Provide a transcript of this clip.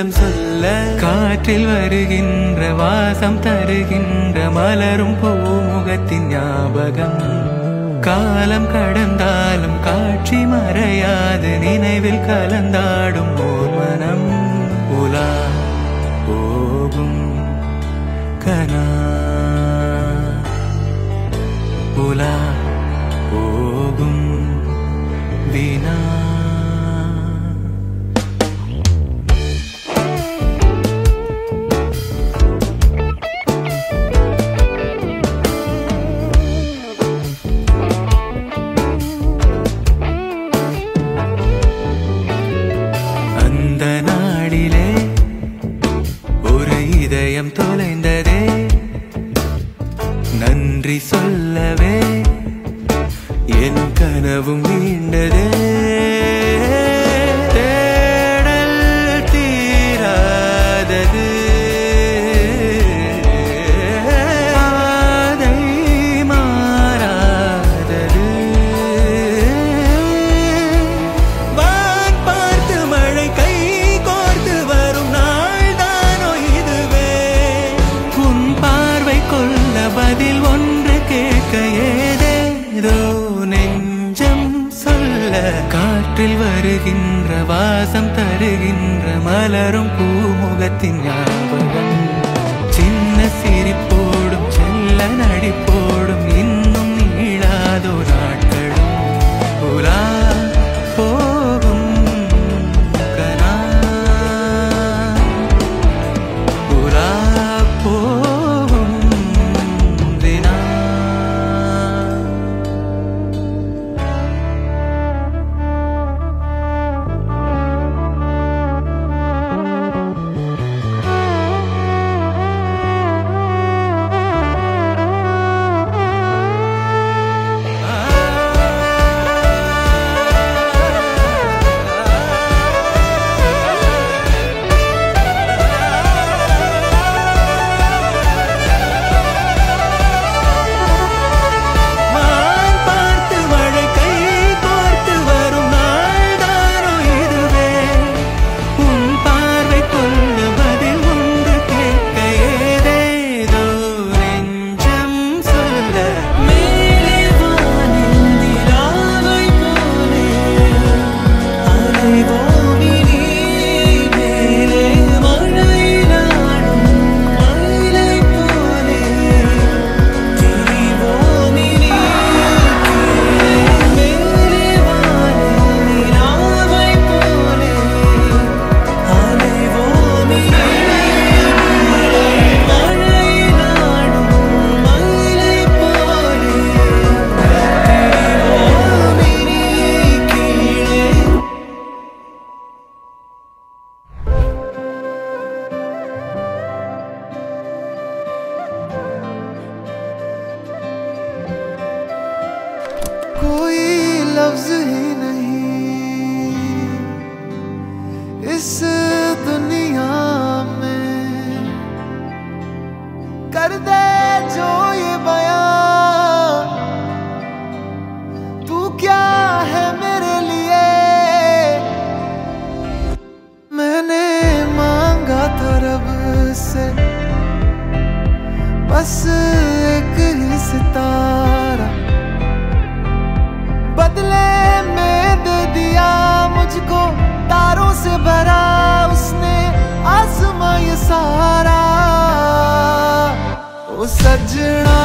நெஞ்சம் சொல்ல காற்றில் வருகின்ற வாசம் தருகின்ற மலரும் பூமுகத்தின் ஞாபகம் காலம் கடந்தாலும் காட்சி மறையாது நினைவில் கலந்தாடும் ஓர் மனம் உலா போகும் கனா உலா போகும் வீணா அந்த நாளிலே ஒரு இதயம் தொலைந்ததே நன்றி சொல்லவே என் கனவும் மீண்டதே தேடல் தீராதது பாதை மாறாதது வான் பார்த்து மழை கை கோர்த்து வரும் நாள் தானோ இதுவே உன் பார்வை கொள்ள பதில் ஒன்று கேட்க ஏதேதோ நெஞ்சம் சொல்ல காற்றில் வருகின்ற வாசம் தருகின்ற மலரும் பூமுகத்தின் ஞாபகம் சின்ன சிரிப்போடும் செல்ல நடிப்போடும் இன்னும் நீளாதோ நாட்களும் உலா போகும் கனா உலா போகும் தினா வான் பார்த்து மழை கை கோர்த்து வரும் நாள் தானோ இதுவே உன் பார்வை கொள்ள பதில் ஒன்று கேட்க ஏதேதோ நெஞ்சம் சொல்ல மேலே வானில் நிலாவை போலே அலைவோனி நீ மேலே மழை நாடும் மயிலை போலே திரிவோனி நீ மேலே வானில் நிலாவை போலே அலைவோனி மழை நாடும் மயிலை போலே திரிவோனி கீழே कोई लफ्ज ही नहीं इस दुनिया में कर दे जो ये बयां तू क्या है मेरे लिए मैंने मांगा था रब से बस एक ही सितारा बदले में दे दिया मुझको तारों से भरा उसने आसमां ये सारा ओ सजना